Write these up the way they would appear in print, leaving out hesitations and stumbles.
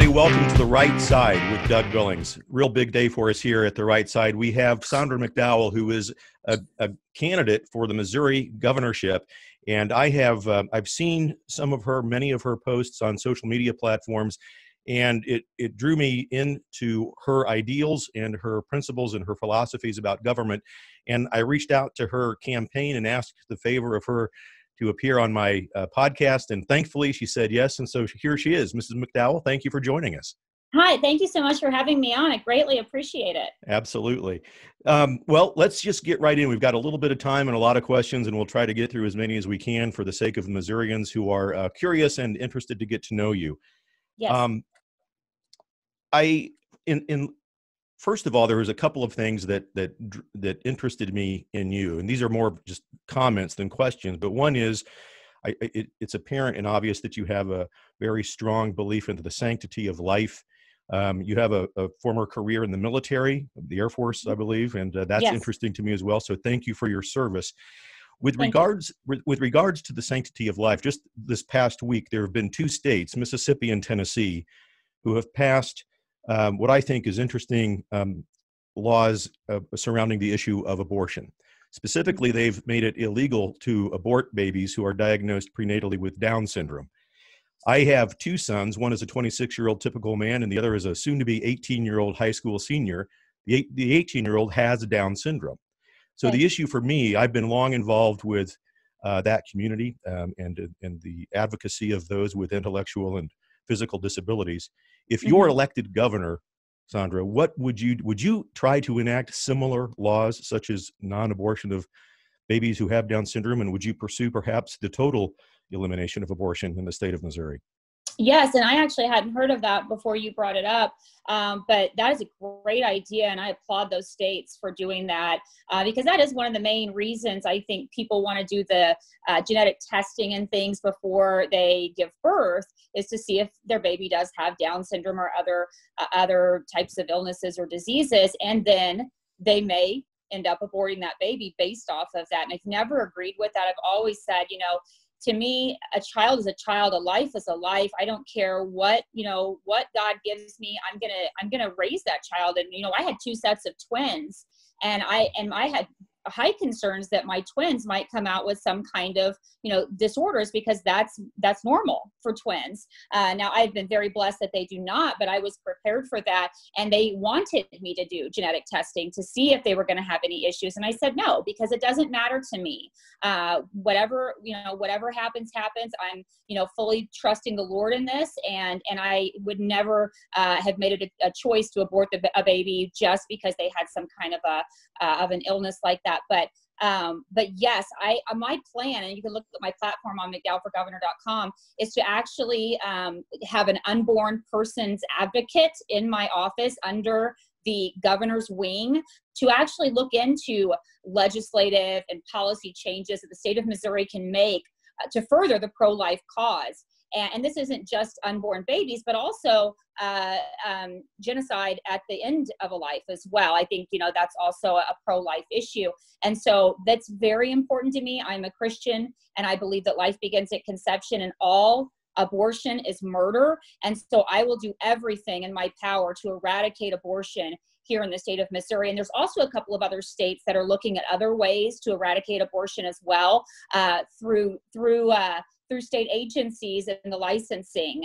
everybody. Welcome to The Right Side with Doug Billings. Real big day for us here at The Right Side. We have Saundra McDowell, who is a candidate for the Missouri governorship. And I've seen many of her posts on social media platforms, and it drew me into her ideals and her principles and her philosophies about government. And I reached out to her campaign and asked the favor of her to appear on my podcast, and thankfully she said yes, and so here she is. Mrs. McDowell, thank you for joining us. Hi, thank you so much for having me on. I greatly appreciate it. Absolutely. Well, let's just get right in. We've got a little bit of time and a lot of questions, and we'll try to get through as many as we can for the sake of Missourians who are curious and interested to get to know you. Yes. First of all, there was a couple of things that interested me in you, and these are more just comments than questions. But one is, it's apparent and obvious that you have a very strong belief into the sanctity of life. You have a former career in the military, the Air Force, I believe, and that's Yes. interesting to me as well. So thank you for your service. With Thank regards to the sanctity of life, just this past week, there have been two states, Mississippi and Tennessee, who have passed what I think is interesting laws surrounding the issue of abortion. Specifically, they've made it illegal to abort babies who are diagnosed prenatally with Down syndrome. I have two sons. One is a 26-year-old typical man, and the other is a soon-to-be 18-year-old high school senior. The 18-year-old has Down syndrome. So Okay. the issue for me, I've been long involved with that community and the advocacy of those with intellectual and physical disabilities. If you're elected governor, Saundra, would you try to enact similar laws such as non-abortion of babies who have Down syndrome, and would you pursue perhaps the total elimination of abortion in the state of Missouri? Yes, and I actually hadn't heard of that before you brought it up, but that is a great idea, and I applaud those states for doing that because that is one of the main reasons I think people want to do the genetic testing and things before they give birth, is to see if their baby does have Down syndrome or other types of illnesses or diseases, and then they may end up aborting that baby based off of that. And I've never agreed with that. I've always said, to me, a child is a child, a life is a life. I don't care what God gives me. I'm gonna raise that child. And I had two sets of twins, and I had high concerns that my twins might come out with some kind of disorders, because that's normal for twins. Now I've been very blessed that they do not, but I was prepared for that, and they wanted me to do genetic testing to see if they were going to have any issues, and I said no, because it doesn't matter to me. Whatever happens. I'm fully trusting the Lord in this, and I would never have made it a choice to abort a baby just because they had some kind of an illness like that. But yes, my plan, and you can look at my platform on McDowellforGovernor.com, is to actually have an unborn person's advocate in my office under the governor's wing to actually look into legislative and policy changes that the state of Missouri can make to further the pro-life cause. And this isn't just unborn babies, but also genocide at the end of a life as well. I think, that's also a pro-life issue. And so that's very important to me. I'm a Christian, and I believe that life begins at conception, and all abortion is murder. And so I will do everything in my power to eradicate abortion here in the state of Missouri. And there's also a couple of other states that are looking at other ways to eradicate abortion as well, through state agencies and the licensing,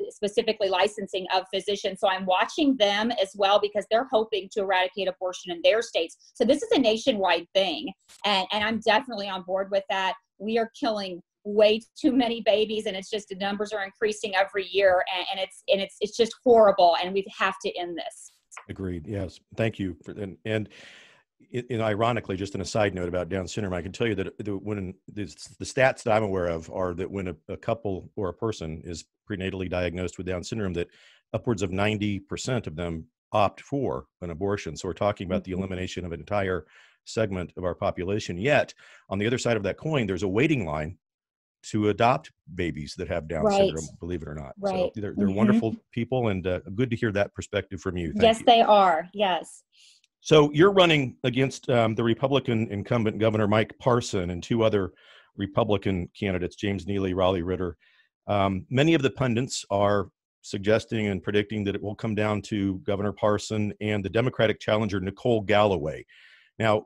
specifically licensing of physicians. So I'm watching them as well, because they're hoping to eradicate abortion in their states. So this is a nationwide thing, and I'm definitely on board with that. We are killing way too many babies, and it's just the numbers are increasing every year, and it's just horrible, and we have to end this. Agreed. Yes. Thank you. And ironically, just an aside note about Down syndrome, I can tell you that when the stats that I'm aware of are that when a couple or a person is prenatally diagnosed with Down syndrome, that upwards of 90% of them opt for an abortion. So we're talking about the elimination of an entire segment of our population. Yet, on the other side of that coin, there's a waiting line to adopt babies that have Down syndrome, believe it or not. Right. So they're wonderful people, and good to hear that perspective from you. Thank Yes, you. they are. Yes. So you're running against the Republican incumbent Governor Mike Parson and two other Republican candidates, James Neely, Raleigh Ritter. Many of the pundits are suggesting and predicting that it will come down to Governor Parson and the Democratic challenger, Nicole Galloway. Now,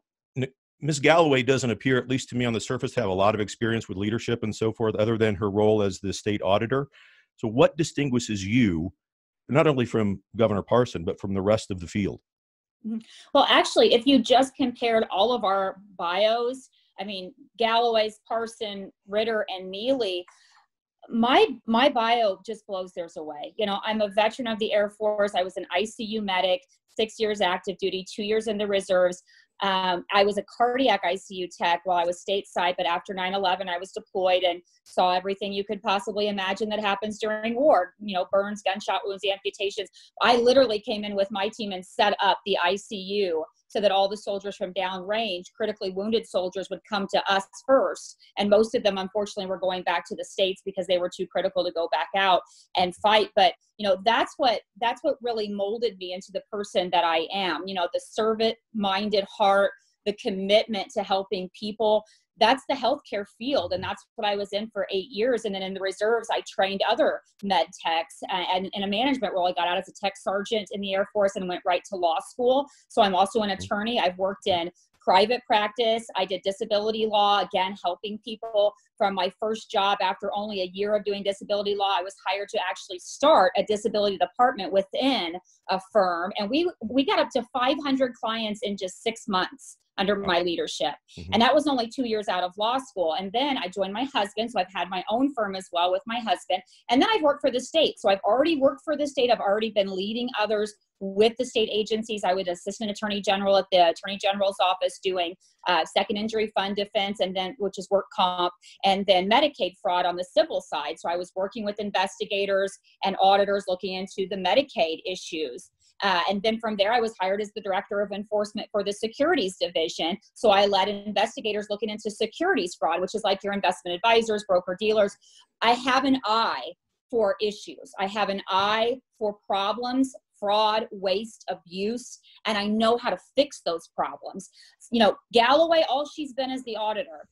Ms. Galloway doesn't appear, at least to me on the surface, to have a lot of experience with leadership and so forth, other than her role as the state auditor. So what distinguishes you, not only from Governor Parson, but from the rest of the field? Well, actually, if you just compared all of our bios, I mean, Galloway's, Parson, Ritter, and Neely, my bio just blows theirs away. You know, I'm a veteran of the Air Force. I was an ICU medic, 6 years active duty, 2 years in the reserves. I was a cardiac ICU tech while I was stateside, but after 9/11, I was deployed and saw everything you could possibly imagine that happens during war, you know, burns, gunshot wounds, amputations. I literally came in with my team and set up the ICU so that all the soldiers from downrange, critically wounded soldiers, would come to us first. And most of them, unfortunately, were going back to the States because they were too critical to go back out and fight. But, you know, that's what really molded me into the person that I am. You know, the servant-minded heart, the commitment to helping people. That's the healthcare field, and that's what I was in for 8 years. And then in the reserves, I trained other med techs, and in a management role, I got out as a tech sergeant in the Air Force and went right to law school. So I'm also an attorney. I've worked in private practice. I did disability law, again, helping people. From my first job, after only a year of doing disability law, I was hired to actually start a disability department within a firm. And we got up to 500 clients in just 6 months under my leadership. And that was only 2 years out of law school. And then I joined my husband. So I've had my own firm as well with my husband. And then I've worked for the state. So I've already worked for the state. I've already been leading others with the state agencies. I was assistant attorney general at the attorney general's office doing second injury fund defense, and then, which is work comp, and then Medicaid fraud on the civil side. So I was working with investigators and auditors looking into the Medicaid issues. And then from there, I was hired as the director of enforcement for the securities division. So I led investigators looking into securities fraud, which is like your investment advisors, broker dealers. I have an eye for issues. I have an eye for problems, fraud, waste, abuse, and I know how to fix those problems. You know, Galloway, all she's been is the auditor.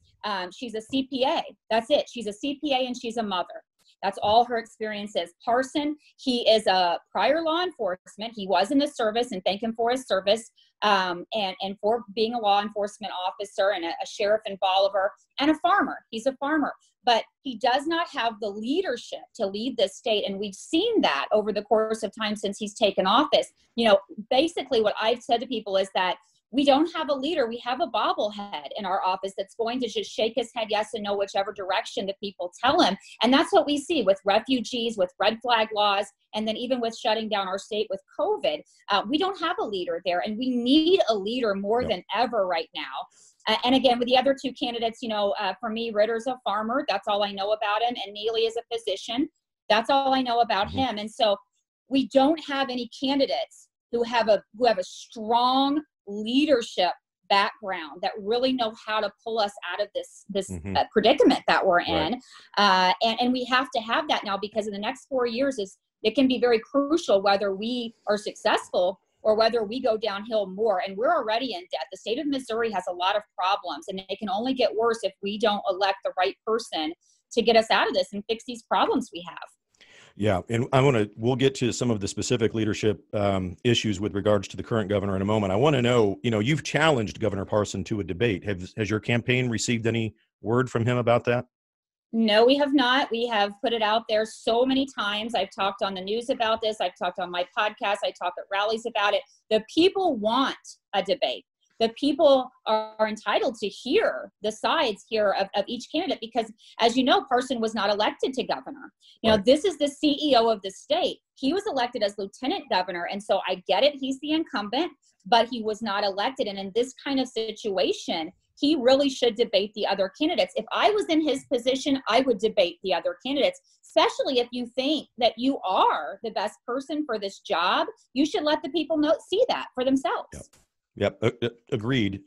She's a CPA. That's it. She's a CPA and she's a mother. That's all her experience is. Parson, he is a prior law enforcement. He was in the service, and thank him for his service, and for being a law enforcement officer and a sheriff in Bolivar, and a farmer. He's a farmer, but he does not have the leadership to lead this state. And we've seen that over the course of time since he's taken office. You know, basically what I've said to people is that we don't have a leader. We have a bobblehead in our office that's going to just shake his head yes and no, whichever direction the people tell him. And that's what we see with refugees, with red flag laws, and then even with shutting down our state with COVID. We don't have a leader there, and we need a leader more than ever right now. And again, with the other two candidates, you know, for me, Ritter's a farmer. That's all I know about him. And Neely is a physician. That's all I know about him. And so we don't have any candidates who have a strong leadership background that really know how to pull us out of this predicament that we're in. And we have to have that now, because in the next 4 years it can be very crucial whether we are successful or whether we go downhill more. And we're already in debt. The state of Missouri has a lot of problems, and it can only get worse if we don't elect the right person to get us out of this and fix these problems we have. Yeah, and we'll get to some of the specific leadership issues with regards to the current governor in a moment. I want to know, you know, you've challenged Governor Parson to a debate. Has your campaign received any word from him about that? No, we have not. We have put it out there so many times. I've talked on the news about this. I've talked on my podcast. I talk at rallies about it. The people want a debate. The people are entitled to hear the sides here of each candidate, because, as you know, Parson was not elected to governor. You know, this is the CEO of the state. He was elected as lieutenant governor. And so I get it. He's the incumbent, but he was not elected. And in this kind of situation, he really should debate the other candidates. If I was in his position, I would debate the other candidates, especially if you think that you are the best person for this job. You should let the people see that for themselves. Yep, agreed.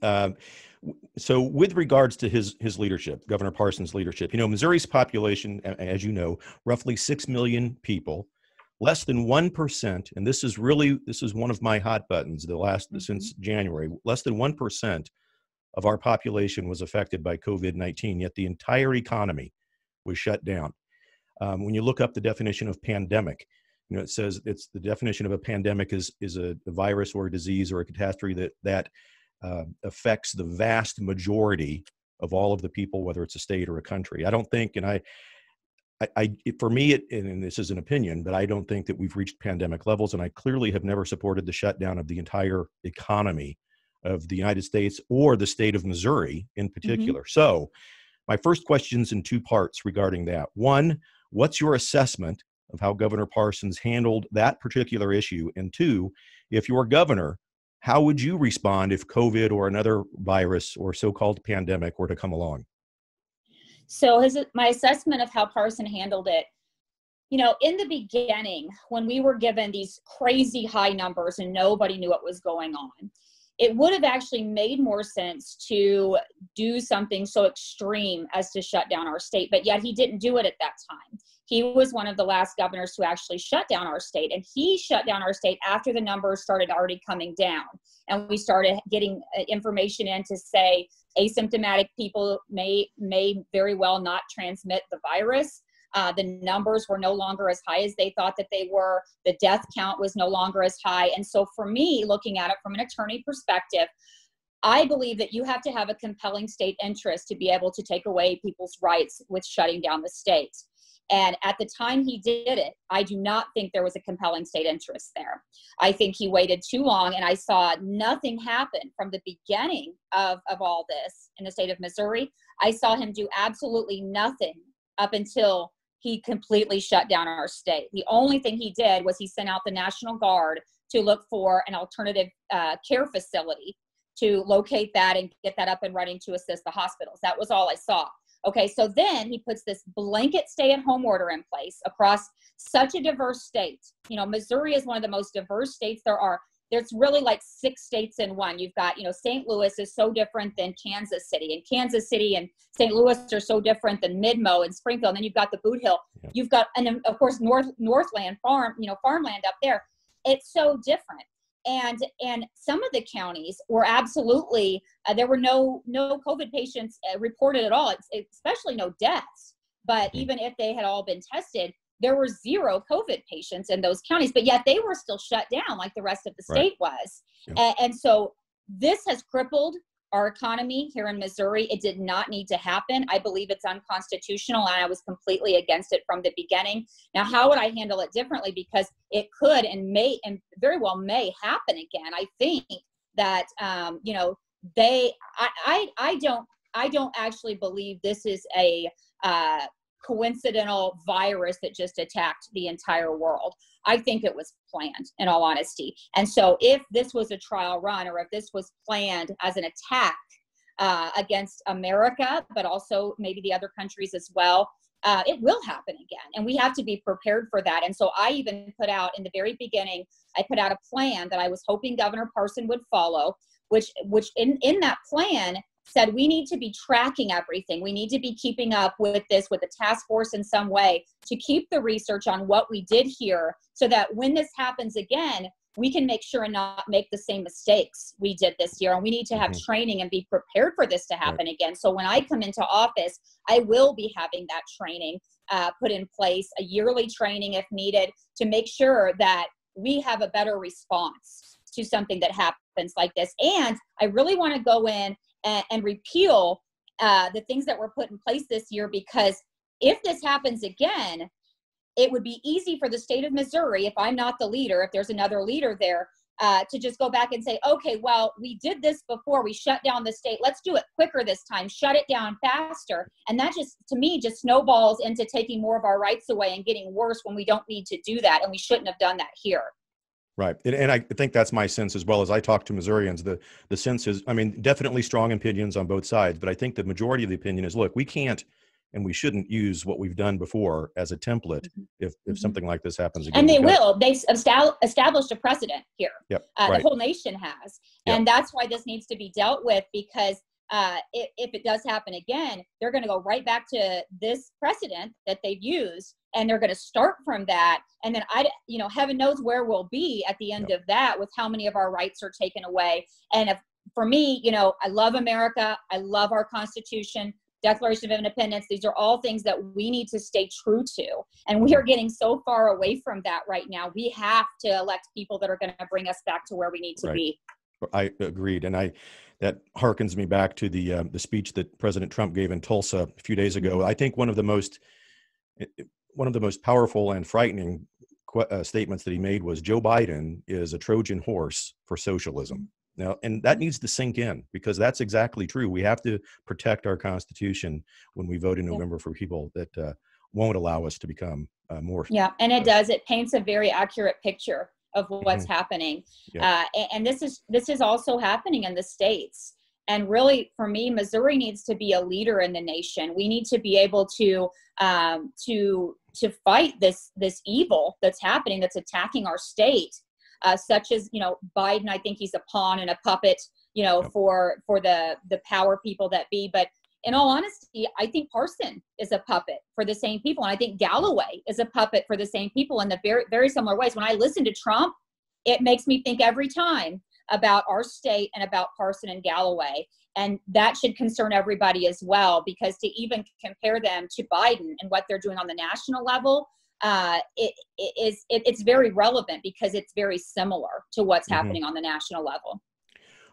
So with regards to his leadership, Governor Parson's leadership, you know, Missouri's population, as you know, roughly 6 million people, less than 1%, and this is one of my hot buttons since January, less than 1% of our population was affected by COVID-19, yet the entire economy was shut down. When you look up the definition of pandemic, it says it's the definition of a pandemic is a virus or a disease or a catastrophe that affects the vast majority of all of the people, whether it's a state or a country. I don't think, and for me, and this is an opinion, but I don't think that we've reached pandemic levels, and I clearly have never supported the shutdown of the entire economy of the United States or the state of Missouri in particular. So my first question's in two parts regarding that. One, what's your assessment of how Governor Parsons handled that particular issue? And two, if you're governor, how would you respond if COVID or another virus or so-called pandemic were to come along? So my assessment of how Parson handled it, in the beginning, when we were given these crazy high numbers and nobody knew what was going on, it would have actually made more sense to do something so extreme as to shut down our state, but yet he didn't do it at that time. He was one of the last governors to actually shut down our state, and he shut down our state after the numbers started already coming down, and we started getting information in to say asymptomatic people may very well not transmit the virus. The numbers were no longer as high as they thought that they were. The death count was no longer as high. And so for me, looking at it from an attorney perspective, I believe that you have to have a compelling state interest to be able to take away people's rights with shutting down the state. And at the time he did it, I do not think there was a compelling state interest there. I think he waited too long, and I saw nothing happen from the beginning of all this in the state of Missouri. I saw him do absolutely nothing up until he completely shut down our state. The only thing he did was he sent out the National Guard to look for an alternative care facility to locate that and get that up and running to assist the hospitals. That was all I saw. Okay, so then he puts this blanket stay-at-home order in place across such a diverse state. Missouri is one of the most diverse states there are. There's really like 6 states in one. You've got, St. Louis is so different than Kansas City, and Kansas City and St. Louis are so different than Midmo and Springfield. And then you've got the Boot Hill. Yeah. You've got, and then of course, Northland farmland up there. It's so different. And some of the counties were absolutely, there were no COVID patients reported at all, especially no deaths. But even if they had all been tested, there were 0 COVID patients in those counties, but yet they were still shut down like the rest of the state was. Yeah. And so this has crippled our economy here in Missouri. It did not need to happen. I believe it's unconstitutional, and I was completely against it from the beginning. Now, how would I handle it differently? Because it could and may and very well may happen again. I think that, I don't actually believe this is a coincidental virus that just attacked the entire world. I think it was planned, in all honesty. And so if this was a trial run, or if this was planned as an attack against America, but also maybe the other countries as well, it will happen again. And we have to be prepared for that. And so I even put out in the very beginning, I put out a plan that I was hoping Governor Parson would follow, which in that plan said we need to be tracking everything. We need to be keeping up with this, with the task force in some way, to keep the research on what we did here, so that when this happens again, we can make sure and not make the same mistakes we did this year. And we need to have training and be prepared for this to happen again. So when I come into office, I will be having that training put in place, a yearly training if needed, to make sure that we have a better response to something that happens like this. And I really want to go in and repeal the things that were put in place this year, because if this happens again, it would be easy for the state of Missouri, if I'm not the leader, if there's another leader there, to just go back and say, okay, well, we did this before, we shut down the state, let's do it quicker this time, shut it down faster. And that just, to me, just snowballs into taking more of our rights away and getting worse when we don't need to do that. And we shouldn't have done that here. Right. And I think that's my sense as well. As I talk to Missourians, the sense is, definitely strong opinions on both sides, but I think the majority of the opinion is, look, we can't and we shouldn't use what we've done before as a template if something like this happens again. And they will. They've established a precedent here. Yep. The whole nation has. Yep. And that's why this needs to be dealt with, because if it does happen again, they're going to go right back to this precedent that they've used, and they're going to start from that. And then heaven knows where we'll be at the end of that, with how many of our rights are taken away. And for me, I love America. I love our Constitution. Declaration of Independence. These are all things that we need to stay true to. And we are getting so far away from that right now. We have to elect people that are going to bring us back to where we need to be. I agreed. And that harkens me back to the speech that President Trump gave in Tulsa a few days ago. I think one of the most powerful and frightening statements that he made was Joe Biden is a Trojan horse for socialism. Now, and that needs to sink in, because that's exactly true. We have to protect our Constitution when we vote in November for people that won't allow us to become more. Yeah, and it does. It paints a very accurate picture of what's happening. And this is also happening in the states. And really, for me, Missouri needs to be a leader in the nation. We need to be able to fight this evil that's happening, that's attacking our state, such as, Biden. I think he's a pawn and a puppet, for the power people that be. But in all honesty, I think Parson is a puppet for the same people. And I think Galloway is a puppet for the same people in the very, very similar ways. When I listen to Trump, it makes me think every time about our state and about Parson and Galloway. And that should concern everybody as well, because to even compare them to Biden and what they're doing on the national level, it's very relevant, because it's very similar to what's happening on the national level.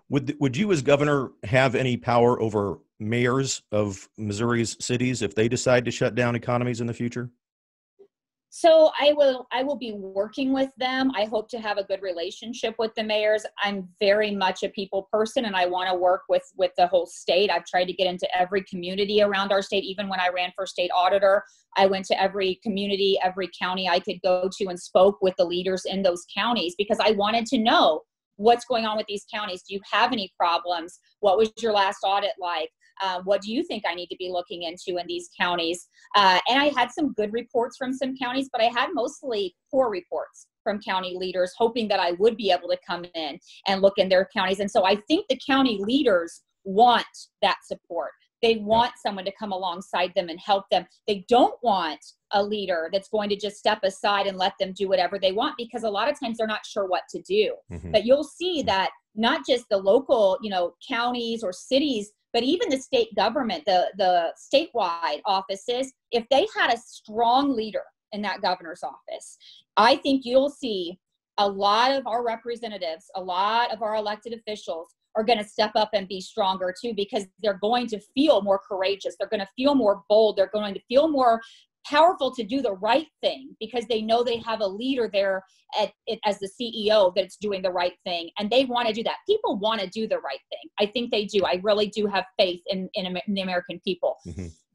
Would you as governor have any power over mayors of Missouri's cities if they decide to shut down economies in the future? So I will be working with them. I hope to have a good relationship with the mayors. I'm very much a people person, and I want to work with the whole state. I've tried to get into every community around our state. Even when I ran for state auditor, I went to every community, every county I could go to, and spoke with the leaders in those counties, because I wanted to know what's going on with these counties. Do you have any problems? What was your last audit like? What do you think I need to be looking into in these counties? And I had some good reports from some counties, but I had mostly poor reports from county leaders, hoping that I would be able to come in and look in their counties. And so I think the county leaders want that support. They want someone to come alongside them and help them. They don't want a leader that's going to just step aside and let them do whatever they want, because a lot of times they're not sure what to do. But you'll see that not just the local, counties or cities, but even the state government, the statewide offices, if they had a strong leader in that governor's office, I think you'll see a lot of our representatives, a lot of our elected officials are going to step up and be stronger too, because they're going to feel more courageous. They're going to feel more bold. They're going to feel more powerful to do the right thing, because they know they have a leader there as the CEO that's doing the right thing, and they want to do that. People want to do the right thing. I think they do. I really do have faith in the American people.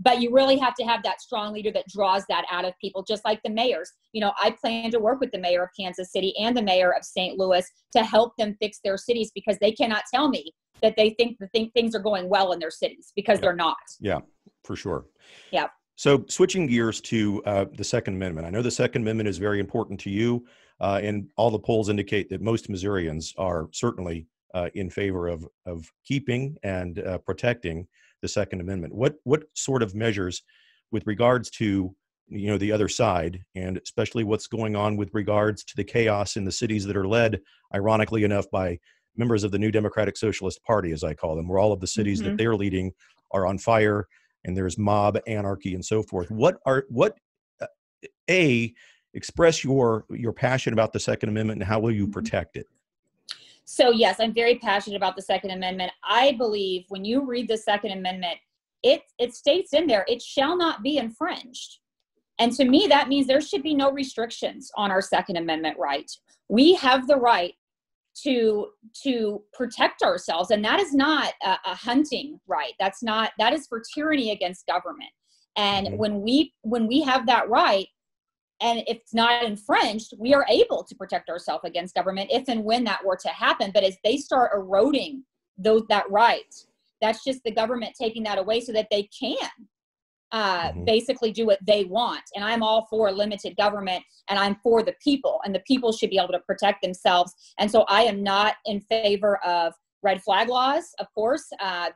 But you really have to have that strong leader that draws that out of people, just like the mayors. I plan to work with the mayor of Kansas City and the mayor of St. Louis to help them fix their cities, because they cannot tell me that they think things are going well in their cities, because they're not. Yeah, for sure. Yeah. So switching gears to the Second Amendment. I know the Second Amendment is very important to you, and all the polls indicate that most Missourians are certainly in favor of keeping and protecting the Second Amendment. What sort of measures, with regards to the other side, and especially what's going on with regards to the chaos in the cities that are led, ironically enough, by members of the New Democratic Socialist Party, as I call them, where all of the cities that they're leading are on fire, and there's mob anarchy and so forth. Express your passion about the Second Amendment, and how will you protect it? So yes, I'm very passionate about the Second Amendment. I believe when you read the Second Amendment, it states in there, it shall not be infringed. And to me, that means there should be no restrictions on our Second Amendment right. We have the right to protect ourselves, and that is not a hunting right. That is for tyranny against government. And when we have that right, and if it's not infringed, we are able to protect ourselves against government if and when that were to happen. But as they start eroding that right, that's just the government taking that away so that they can basically do what they want. And I'm all for limited government, and I'm for the people, and the people should be able to protect themselves. And so I am not in favor of red flag laws, of course.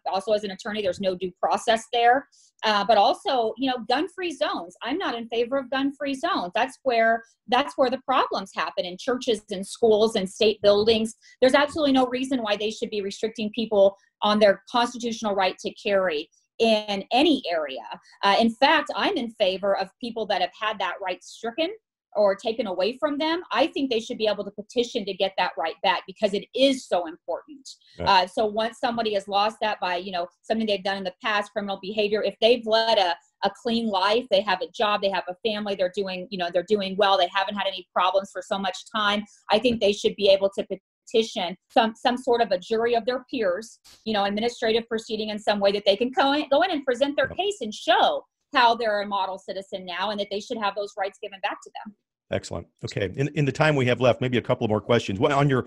Also, as an attorney, there's no due process there. But also, gun-free zones. I'm not in favor of gun-free zones. That's where the problems happen, in churches and schools and state buildings. There's absolutely no reason why they should be restricting people on their constitutional right to carry. in any area. In fact, I'm in favor of people that have had that right stricken or taken away from them. I think they should be able to petition to get that right back because it is so important. Right. So once somebody has lost that by, something they've done in the past, criminal behavior, if they've led a clean life, they have a job, they have a family, they're doing well, they haven't had any problems for so much time, I think they should be able to petition some sort of a jury of their peers, administrative proceeding in some way that they can go in and present their case and show how they're a model citizen now and that they should have those rights given back to them. Excellent. Okay. In the time we have left, maybe a couple more questions. Well, on your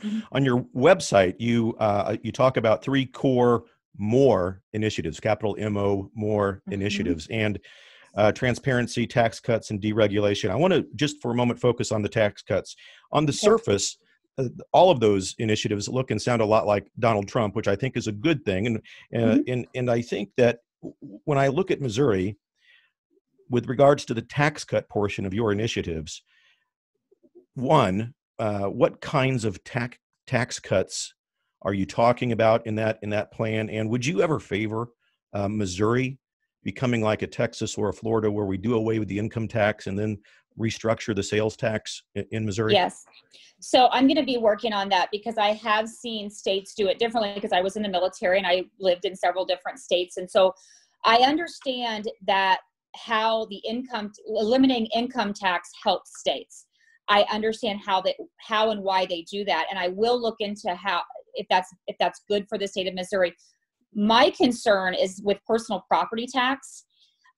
website, you talk about 3 core MORE initiatives, capital MO, MORE initiatives, and transparency, tax cuts, and deregulation. I want to just for a moment focus on the tax cuts. On the surface, all of those initiatives look and sound a lot like Donald Trump, which I think is a good thing. And I think that when I look at Missouri, with regards to the tax cut portion of your initiatives, one, what kinds of tax cuts are you talking about in that plan? And would you ever favor Missouri becoming like a Texas or a Florida where we do away with the income tax and then restructure the sales tax in Missouri? Yes. So I'm going to be working on that because I have seen states do it differently because I was in the military and I lived in several different states. And so I understand that how eliminating income tax helps states. I understand how and why they do that. And I will look into if that's good for the state of Missouri. My concern is with personal property tax.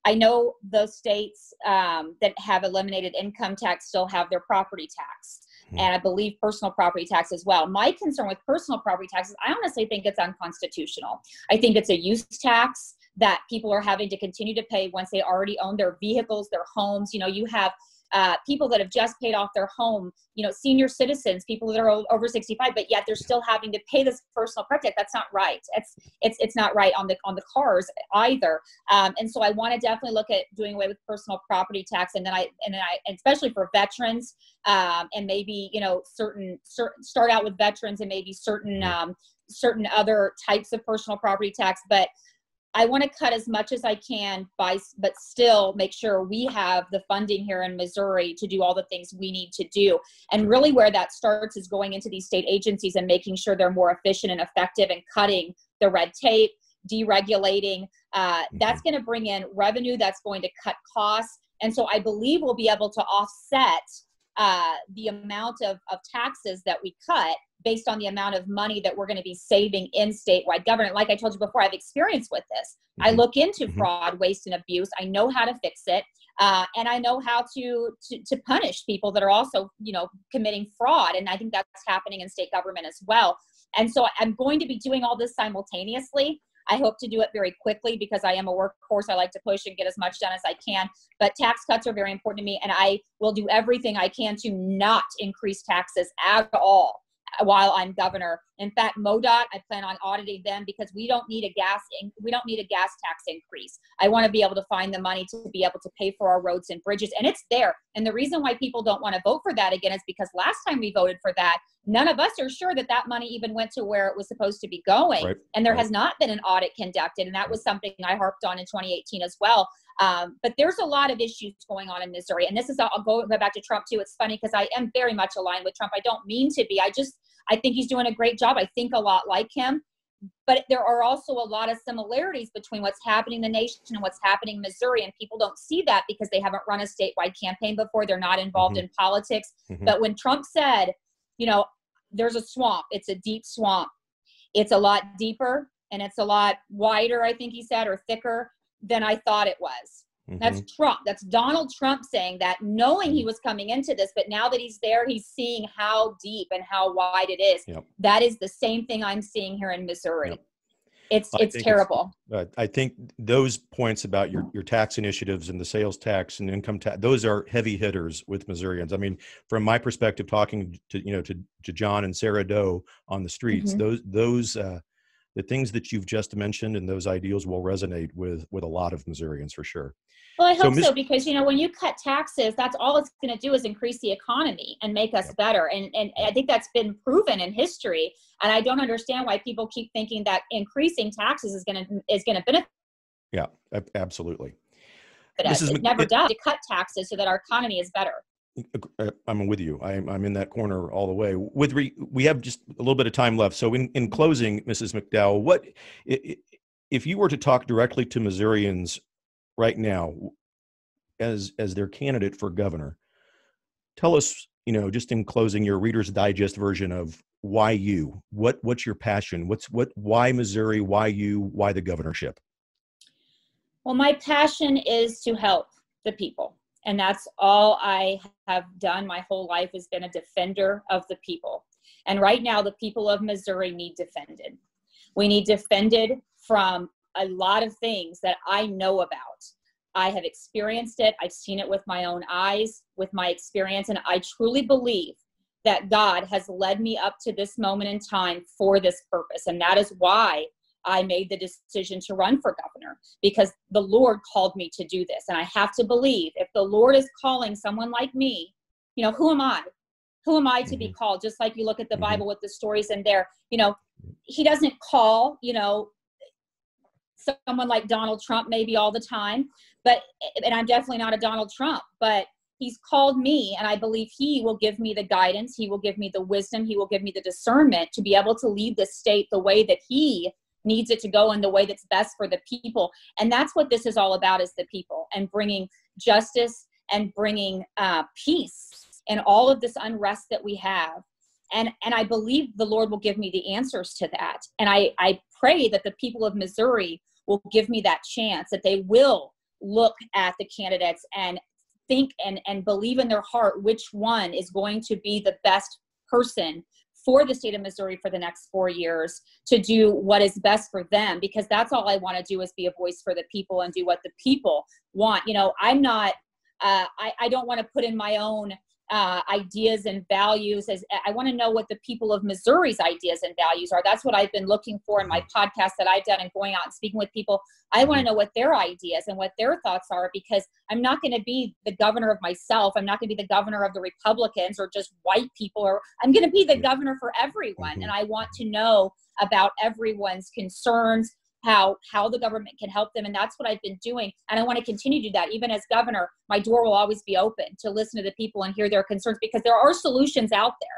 I know those states that have eliminated income tax still have their property tax. And I believe personal property tax as well. My concern with personal property taxes, I honestly think it's unconstitutional. I think it's a use tax that people are having to continue to pay once they already own their vehicles, their homes. You have people that have just paid off their home, senior citizens, people that are over 65, but yet they're still having to pay this personal property tax. That's not right. It's not right on the cars either. And so I want to definitely look at doing away with personal property tax, and then especially for veterans, and maybe certain start out with veterans and maybe certain other types of personal property tax, but I want to cut as much as I can but still make sure we have the funding here in Missouri to do all the things we need to do. And really where that starts is going into these state agencies and making sure they're more efficient and effective and cutting the red tape, deregulating. That's going to bring in revenue. That's going to cut costs. And so I believe we'll be able to offset the amount of taxes that we cut based on the amount of money that we're going to be saving in statewide government. Like I told you before, I have experience with this. I look into fraud, waste, and abuse. I know how to fix it. And I know how to punish people that are also, committing fraud. And I think that's happening in state government as well. And so I'm going to be doing all this simultaneously. I hope to do it very quickly because I am a workhorse. I like to push and get as much done as I can. But tax cuts are very important to me, and I will do everything I can to not increase taxes at all while I'm governor. In fact, MoDOT, I plan on auditing them because we don't need a gas tax increase. I want to be able to find the money to be able to pay for our roads and bridges, and it's there. And the reason why people don't want to vote for that again is because last time we voted for that, none of us are sure that money even went to where it was supposed to be going. Right. And there has not been an audit conducted, and that was something I harped on in 2018 as well. But there's a lot of issues going on in Missouri, and this is, I'll go back to Trump too. It's funny because I am very much aligned with Trump. I don't mean to be. I think he's doing a great job. I think a lot like him, but there are also a lot of similarities between what's happening in the nation and what's happening in Missouri. And people don't see that because they haven't run a statewide campaign before. They're not involved in politics. But when Trump said, there's a swamp, it's a deep swamp. It's a lot deeper and it's a lot wider, I think he said, or thicker than I thought it was. That's Trump. That's Donald Trump saying that, knowing he was coming into this, but now that he's there, he's seeing how deep and how wide it is. That is the same thing I'm seeing here in Missouri. It's terrible. I think those points about your tax initiatives and the sales tax and income tax, those are heavy hitters with Missourians. I mean, from my perspective, talking to John and Sarah Doe on the streets, those the things that you've just mentioned and those ideals will resonate with a lot of Missourians for sure. Well, I hope so, because, when you cut taxes, that's all it's going to do is increase the economy and make us better. And I think that's been proven in history. And I don't understand why people keep thinking that increasing taxes is going to benefit Yeah, absolutely. It never does. To cut taxes so that our economy is better. I'm with you. I'm in that corner all the way. We have just a little bit of time left. So in closing, Mrs. McDowell, what if you were to talk directly to Missourians right now as their candidate for governor? Tell us, just in closing, your Reader's Digest version of why you. What's your passion? Why Missouri? Why you? Why the governorship? Well, my passion is to help the people. And that's all I have done my whole life, has been a defender of the people. And right now, the people of Missouri need defended. We need defended from a lot of things that I know about. I have experienced it. I've seen it with my own eyes, with my experience. And I truly believe that God has led me up to this moment in time for this purpose. And that is why I made the decision to run for governor, because the Lord called me to do this. And I have to believe if the Lord is calling someone like me, who am I? Who am I to be called? Just like you look at the Bible with the stories in there, he doesn't call, someone like Donald Trump maybe all the time, and I'm definitely not a Donald Trump, but he's called me, and I believe he will give me the guidance. He will give me the wisdom. He will give me the discernment to be able to lead the state the way that he needs it to go, in the way that's best for the people. And that's what this is all about, is the people, and bringing justice and bringing peace and all of this unrest that we have. And I believe the Lord will give me the answers to that. And I pray that the people of Missouri will give me that chance, that they will look at the candidates and think and believe in their heart which one is going to be the best person for the state of Missouri for the next 4 years, to do what is best for them, because that's all I want to do, is be a voice for the people and do what the people want. I'm not, I don't want to put in my own ideas and values. I want to know what the people of Missouri's ideas and values are. That's what I've been looking for in my podcast that I've done and going out and speaking with people. I want to know what their ideas and what their thoughts are, because I'm not going to be the governor of myself. I'm not going to be the governor of the Republicans or just white people, or I'm going to be the governor for everyone. And I want to know about everyone's concerns, how the government can help them. And that's what I've been doing. And I want to continue to do that. Even as governor, my door will always be open to listen to the people and hear their concerns, because there are solutions out there.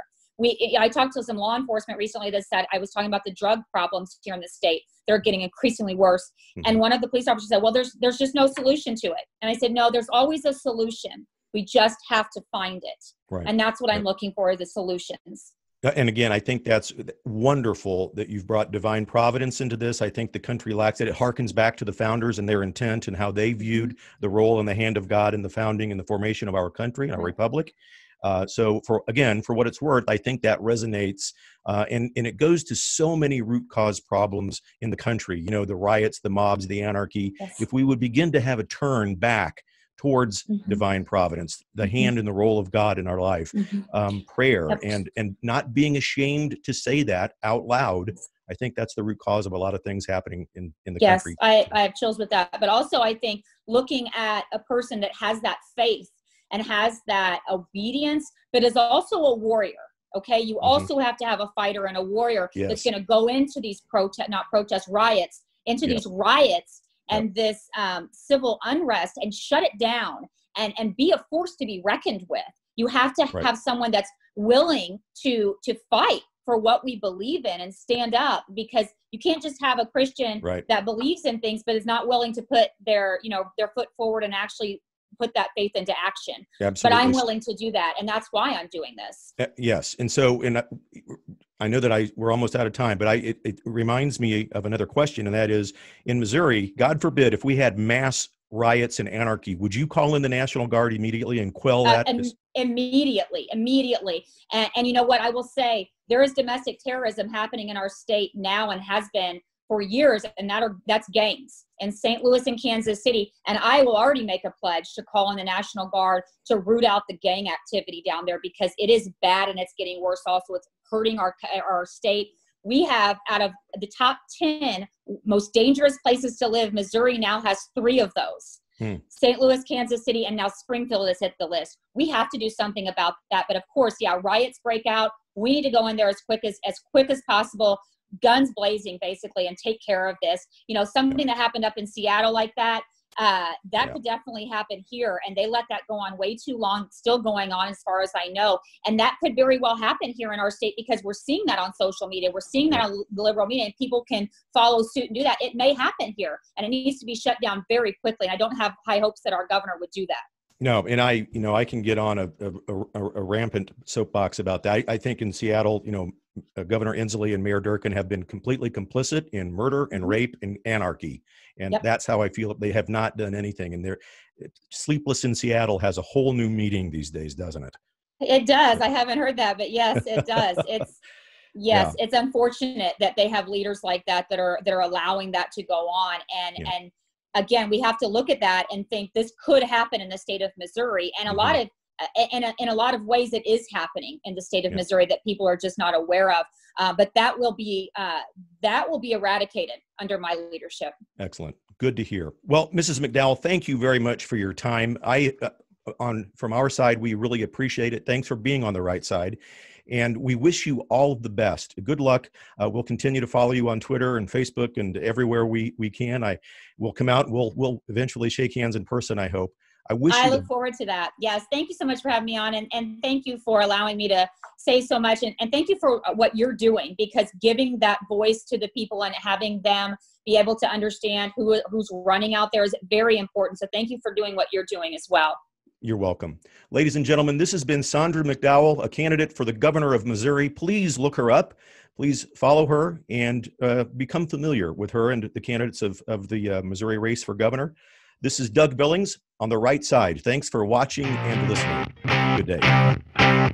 I talked to some law enforcement recently that said, I was talking about the drug problems here in the state. They're getting increasingly worse. And one of the police officers said, well, there's just no solution to it. And I said, no, there's always a solution. We just have to find it. Right. And that's what I'm looking for, the solutions. And again, I think that's wonderful that you've brought divine providence into this. I think the country lacks it. It harkens back to the founders and their intent and how they viewed the role and the hand of God in the founding and the formation of our country and our republic. So for what it's worth, I think that resonates, and it goes to so many root cause problems in the country. The riots, the mobs, the anarchy. Yes. If we would begin to have a turn back towards divine providence, the hand and the role of God in our life, prayer, and not being ashamed to say that out loud. I think that's the root cause of a lot of things happening in the country. Yes, I have chills with that. But also, I think looking at a person that has that faith and has that obedience, but is also a warrior. Okay, you also have to have a fighter and a warrior that's going to go into these riots, into these riots and this civil unrest, and shut it down and be a force to be reckoned with. You have to have someone that's willing to fight for what we believe in and stand up, because you can't just have a Christian that believes in things but is not willing to put their foot forward and actually put that faith into action. Absolutely. But I'm willing to do that, and that's why I'm doing this. Yes, and so I know that we're almost out of time, but it reminds me of another question, and that is, in Missouri, God forbid, if we had mass riots and anarchy, would you call in the National Guard immediately and quell that? Immediately. And you know what I will say? There is domestic terrorism happening in our state now, and has been for years, and that's gangs in St. Louis and Kansas City. And I will already make a pledge to call in the National Guard to root out the gang activity down there, because it is bad and it's getting worse. Also, it's hurting our state. We have, out of the top 10 most dangerous places to live, Missouri now has 3 of those. St. Louis, Kansas City, and now Springfield has hit the list. We have to do something about that. But of course, riots break out. We need to go in there as quick as possible. guns blazing basically and take care of this. You know, something that happened up in Seattle like that, could definitely happen here. And they let that go on way too long. It's still going on as far as I know. And that could very well happen here in our state because we're seeing that on social media. We're seeing that on the liberal media, and people can follow suit and do that. It may happen here, and it needs to be shut down very quickly. And I don't have high hopes that our governor would do that. No, and I can get on a rampant soapbox about that. I think in Seattle, Governor Inslee and Mayor Durkan have been completely complicit in murder and rape and anarchy. And that's how I feel. They have not done anything. And Sleepless in Seattle has a whole new meaning these days, doesn't it? It does. I haven't heard that, but yes, it does. It's unfortunate that they have leaders like that are allowing that to go on. And again, we have to look at that and think this could happen in the state of Missouri. And in a lot of ways, it is happening in the state of Missouri that people are just not aware of. But that will be eradicated under my leadership. Excellent. Good to hear. Well, Mrs. McDowell, thank you very much for your time. From our side, we really appreciate it. Thanks for being on the right side. And we wish you all the best. Good luck. We'll continue to follow you on Twitter and Facebook and everywhere we can. We'll come out and we'll eventually shake hands in person, I hope. I look forward to that. Yes. Thank you so much for having me on. And thank you for allowing me to say so much. And thank you for what you're doing, because giving that voice to the people and having them be able to understand who's running out there is very important. So thank you for doing what you're doing as well. You're welcome. Ladies and gentlemen, this has been Saundra McDowell, a candidate for the governor of Missouri. Please look her up. Please follow her and become familiar with her and the candidates of the Missouri race for governor. This is Doug Billings on the right side. Thanks for watching and listening. Good day.